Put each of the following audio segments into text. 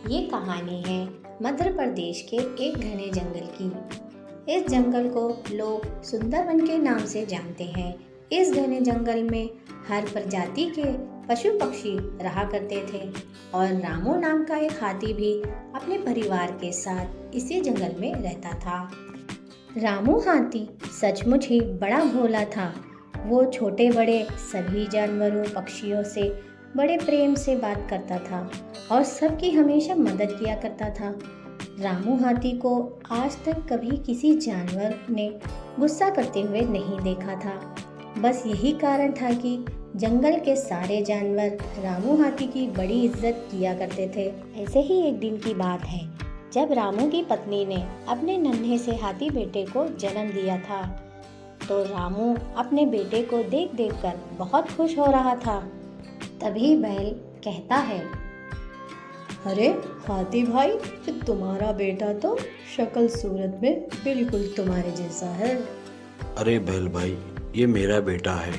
ये कहानी है मध्य प्रदेश के एक घने जंगल की। इस जंगल को लोग सुंदरवन के नाम से जानते हैं। इस घने जंगल में हर प्रजाति के पशु पक्षी रहा करते थे और रामू नाम का एक हाथी भी अपने परिवार के साथ इसी जंगल में रहता था। रामू हाथी सचमुच ही बड़ा भोला था। वो छोटे बड़े सभी जानवरों पक्षियों से बड़े प्रेम से बात करता था और सबकी हमेशा मदद किया करता था। रामू हाथी को आज तक कभी किसी जानवर ने गुस्सा करते हुए नहीं देखा था। बस यही कारण था कि जंगल के सारे जानवर रामू हाथी की बड़ी इज्जत किया करते थे। ऐसे ही एक दिन की बात है जब रामू की पत्नी ने अपने नन्हे से हाथी बेटे को जन्म दिया था। तो रामू अपने बेटे को देख देख कर बहुत खुश हो रहा था। तभी बैल कहता है, अरे हाथी भाई, तुम्हारा बेटा तो शक्ल सूरत में बिल्कुल तुम्हारे जैसा है। अरे बैल भाई, ये मेरा बेटा है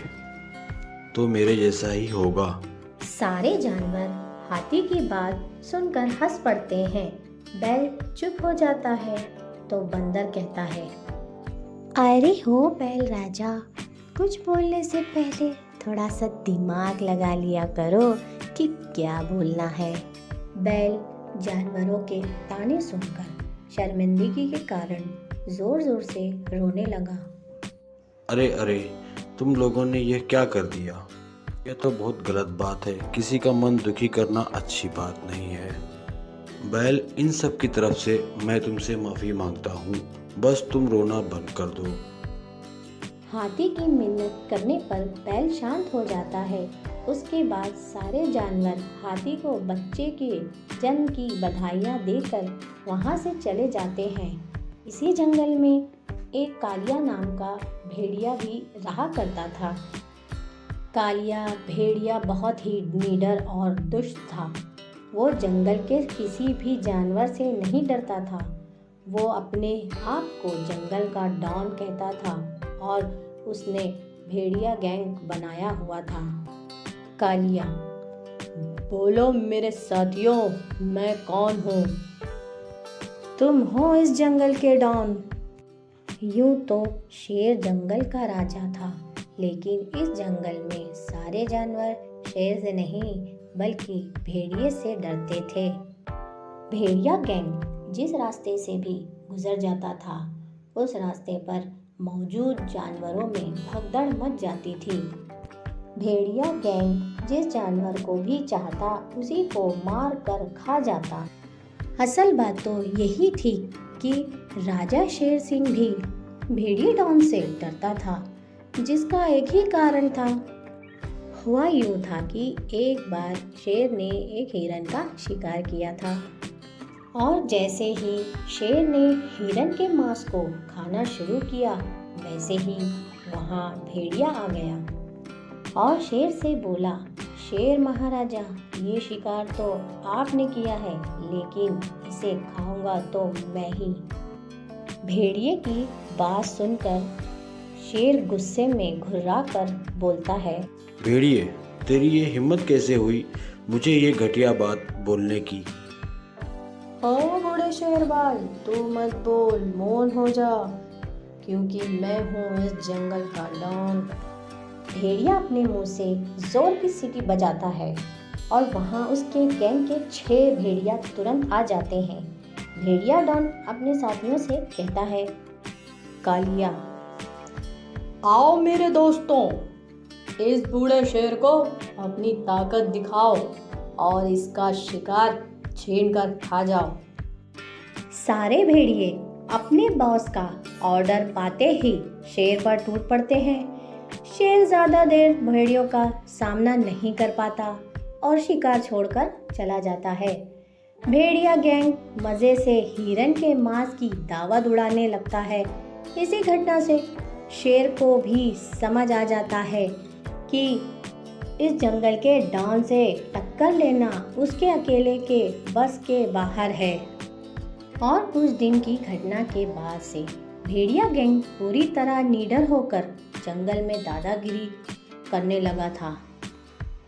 तो मेरे जैसा ही होगा। सारे जानवर हाथी की बात सुनकर हंस पड़ते हैं। बैल चुप हो जाता है तो बंदर कहता है, अरे हो बैल राजा, कुछ बोलने से पहले थोड़ा सा दिमाग लगा लिया करो कि क्या बोलना है। बैल जानवरों के ताने सुनकर शर्मिंदगी के कारण जोर जोर से रोने लगा। अरे अरे, तुम लोगों ने यह क्या कर दिया? यह तो बहुत गलत बात है। किसी का मन दुखी करना अच्छी बात नहीं है। बैल, इन सब की तरफ से मैं तुमसे माफ़ी मांगता हूँ। बस तुम रोना बंद कर दो। हाथी की मिन्नत करने पर बैल शांत हो जाता है। उसके बाद सारे जानवर हाथी को बच्चे के जन्म की बधाइयाँ देकर वहाँ से चले जाते हैं। इसी जंगल में एक कालिया नाम का भेड़िया भी रहा करता था। कालिया भेड़िया बहुत ही निडर और दुष्ट था। वो जंगल के किसी भी जानवर से नहीं डरता था। वो अपने आप को जंगल का डॉन कहता था और उसने भेड़िया गैंग बनाया हुआ था। कालिया, बोलो मेरे साथियों, मैं कौन हूँ? तुम हो इस जंगल के डॉन। यूं तो शेर जंगल का राजा था, लेकिन इस जंगल में सारे जानवर शेर से नहीं बल्कि भेड़िए से डरते थे। भेड़िया गैंग जिस रास्ते से भी गुजर जाता था, उस रास्ते पर मौजूद जानवरों में भगदड़ मच जाती थी। भेड़िया गैंग जिस जानवर को भी चाहता उसी को मार कर खा जाता। असल बात तो यही थी कि राजा शेर सिंह भी भेड़िया डॉन से डरता था, जिसका एक ही कारण था। हुआ यूँ था कि एक बार शेर ने एक हिरन का शिकार किया था और जैसे ही शेर ने हिरन के मांस को खाना शुरू किया, वैसे ही वहाँ भेड़िया आ गया और शेर से बोला, शेर महाराजा, ये शिकार तो आपने किया है, लेकिन इसे खाऊंगा तो मैं ही। भेड़िए की बात सुनकर शेर गुस्से में घुर्रा कर बोलता है, भेड़िए, तेरी ये हिम्मत कैसे हुई मुझे ये घटिया बात बोलने की? ओ बूढ़े शेर भाई, तू मत बोल, मौन हो जा, क्योंकि मैं हूँ इस जंगल का डॉन। भेड़िया अपने मुंह से जोर की सीटी बजाता है और वहाँ उसके गैंग के 6 भेड़िया तुरंत आ जाते हैं। भेड़िया डॉन अपने साथियों से कहता है, कालिया, आओ मेरे दोस्तों, इस बूढ़े शेर को अपनी ताकत दिखाओ और इसका शिकार छीन कर खा जाओ। सारे भेड़िए अपने बॉस का ऑर्डर पाते ही शेर पर टूट पड़ते हैं। शेर ज्यादा देर भेड़ियों का सामना नहीं कर पाता और शिकार छोड़कर चला जाता है। भेड़िया गैंग मजे से हिरन के मांस की दावत उड़ाने लगता है। इसी घटना से शेर को भी समझ आ जाता है कि इस जंगल के डॉन से टक्कर लेना उसके अकेले के बस के बाहर है। और कुछ दिन की घटना के बाद से भेड़िया गैंग पूरी तरह निडर होकर जंगल में दादागिरी करने लगा था।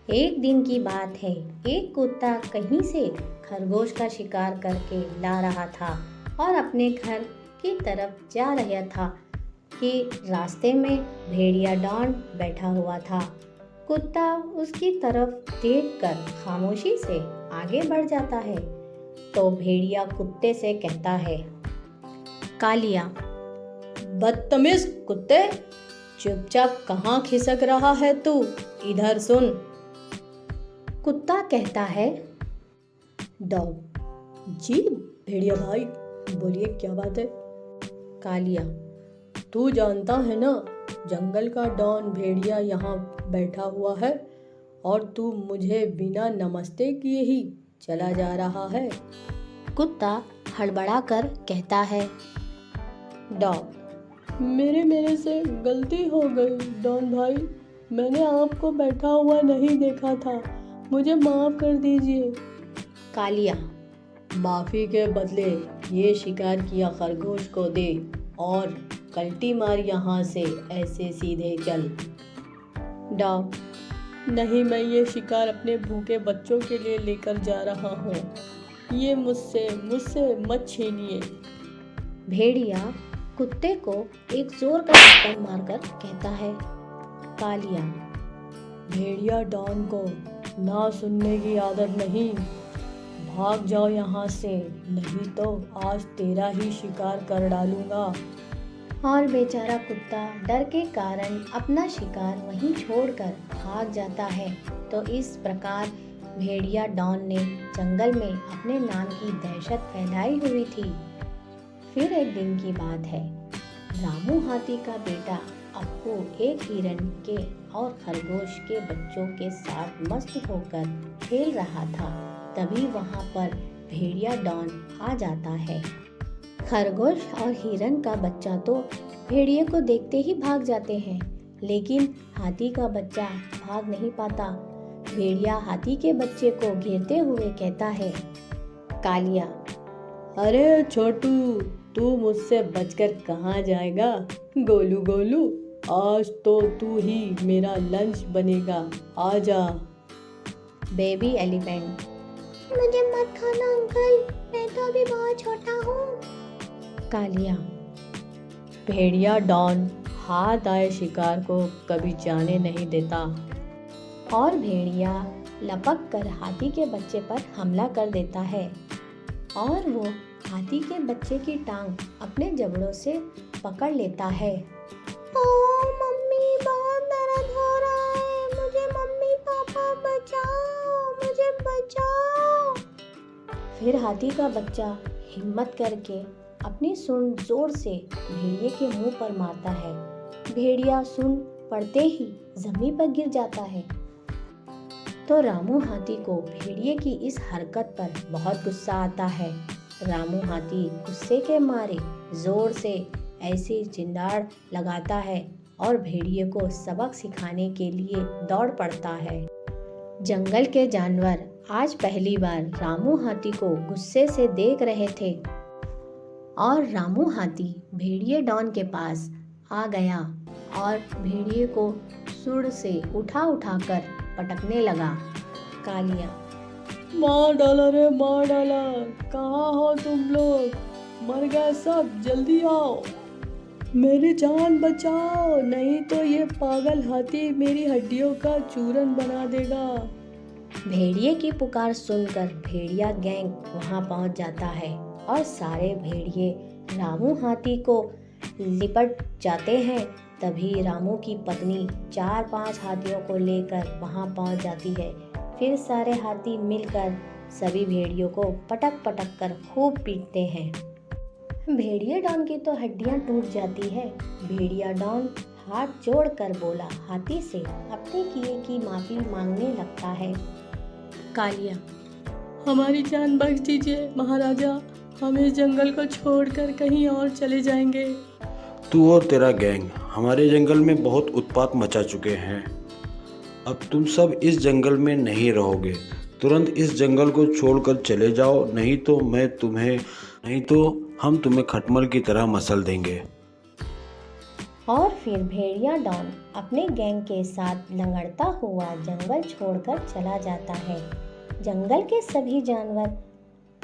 एक दिन की बात है, एक कुत्ता कहीं से खरगोश का शिकार करके ला रहा था और अपने घर की तरफ जा रहा था कि रास्ते में भेड़िया डॉन बैठा हुआ था। कुत्ता उसकी तरफ देखकर खामोशी से आगे बढ़ जाता है तो भेड़िया कुत्ते से कहता है, कालिया, बदतमीज कुत्ते, चुपचाप कहाँ खिसक रहा है तू? इधर सुन। कुत्ता कहता है, डॉग जी भेड़िया भाई, बोलिए क्या बात है? कालिया, तू जानता है ना, जंगल का डॉन भेड़िया यहाँ बैठा हुआ है और तू मुझे बिना नमस्ते किए ही चला जा रहा है। कुत्ता हड़बड़ाकर कहता है, डॉग, मेरे से गलती हो गई डॉन भाई, मैंने आपको बैठा हुआ नहीं देखा था, मुझे माफ कर दीजिए। कालिया, माफी के बदले ये शिकार किया खरगोश को दे और कल्टी मार यहाँ से, ऐसे सीधे चल। डॉग, नहीं, मैं ये शिकार अपने भूखे बच्चों के लिए लेकर जा रहा हूँ, ये मुझसे मत छीनिए। भेड़िया कुत्ते को एक जोर का थप्पड़ मारकर कहता है, कालिया, भेड़िया डॉन को ना सुनने की आदत नहीं, भाग जाओ यहाँ से, नहीं तो आज तेरा ही शिकार कर डालूंगा। और बेचारा कुत्ता डर के कारण अपना शिकार वहीं छोड़कर भाग जाता है। तो इस प्रकार भेड़िया डॉन ने जंगल में अपने नाम की दहशत फैलाई हुई थी। फिर एक दिन की बात है, रामू हाथी का बेटा अप्पू एक हिरन के और खरगोश के बच्चों के साथ मस्त होकर खेल रहा था। तभी वहां पर भेड़िया डॉन आ जाता है। खरगोश और हिरन का बच्चा तो भेड़िए को देखते ही भाग जाते हैं, लेकिन हाथी का बच्चा भाग नहीं पाता। भेड़िया हाथी के बच्चे को घेरते हुए कहता है, कालिया, अरे छोटू, तू मुझसे बचकर कहाँ जाएगा? गोलू गोलू, आज तो तू ही मेरा लंच बनेगा, आजा। बेबी एलिफेंट, मुझे मत खाना अंकल, मैं तो अभी बहुत छोटा हूँ। कालिया, भेड़िया डॉन हाथ आए शिकार को कभी जाने नहीं देता। और भेड़िया लपक कर हाथी के बच्चे पर हमला कर देता है और वो हाथी के बच्चे की टांग अपने जबड़ों से पकड़ लेता है। ओ मम्मी, बहुत दर्द हो रहा है, मुझे मम्मी पापा बचाओ, मुझे बचाओ। फिर हाथी का बच्चा हिम्मत करके अपनी सूंड जोर से भेड़िए के मुंह पर मारता है। भेड़िया सूंड पड़ते ही जमीन पर गिर जाता है। तो रामू हाथी को भेड़िए की इस हरकत पर बहुत गुस्सा आता है। रामू हाथी गुस्से के मारे जोर से ऐसी चिंगाड़ लगाता है और भेड़िए को सबक सिखाने के लिए दौड़ पड़ता है। जंगल के जानवर आज पहली बार रामू हाथी को गुस्से से देख रहे थे और रामू हाथी भेड़िए डॉन के पास आ गया और भेड़िए को सूंड से उठा कर पटकने लगा। कालिया, मार डाला रे, मार डाला, कहाँ हो तुम लोग? मर गए सब, जल्दी आओ, मेरी जान बचाओ, नहीं तो ये पागल हाथी मेरी हड्डियों का चूरन बना देगा। भेड़िए की पुकार सुनकर भेड़िया गैंग वहां पहुंच जाता है और सारे भेड़िए रामू हाथी को लिपट जाते हैं। तभी रामू की पत्नी 4-5 हाथियों को लेकर वहां पहुंच जाती है। फिर सारे हाथी मिलकर सभी भेड़ियों को पटक कर खूब पीटते हैं। भेड़िए डॉन की तो हड्डियां टूट जाती है। भेड़िया डॉन हाथ जोड़कर बोला हाथी से अपने किए की माफी मांगने लगता है। कालिया, हमारी जान बख्श दीजिए महाराजा, हम इस जंगल को छोड़कर कहीं और चले जाएंगे। तू और तेरा गैंग हमारे जंगल में बहुत उत्पात मचा चुके हैं। अब तुम सब इस जंगल में नहीं रहोगे। तुरंत इस जंगल को छोड़कर चले जाओ, नहीं तो हम तुम्हें खटमल की तरह मसल देंगे। और फिर भेड़िया डॉन अपने गैंग के साथ लंगड़ता हुआ जंगल छोड़कर चला जाता है। जंगल के सभी जानवर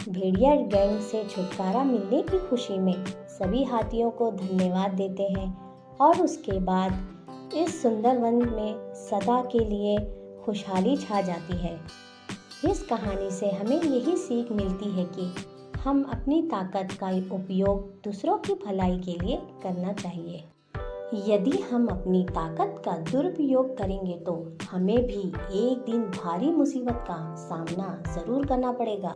भेड़िया गैंग से छुटकारा मिलने की खुशी में सभी हाथियों को धन्यवाद देते हैं और उसके बाद इस सुंदर वन में सदा के लिए खुशहाली छा जाती है। इस कहानी से हमें यही सीख मिलती है कि हम अपनी ताकत का उपयोग दूसरों की भलाई के लिए करना चाहिए। यदि हम अपनी ताकत का दुरुपयोग करेंगे तो हमें भी एक दिन भारी मुसीबत का सामना जरूर करना पड़ेगा।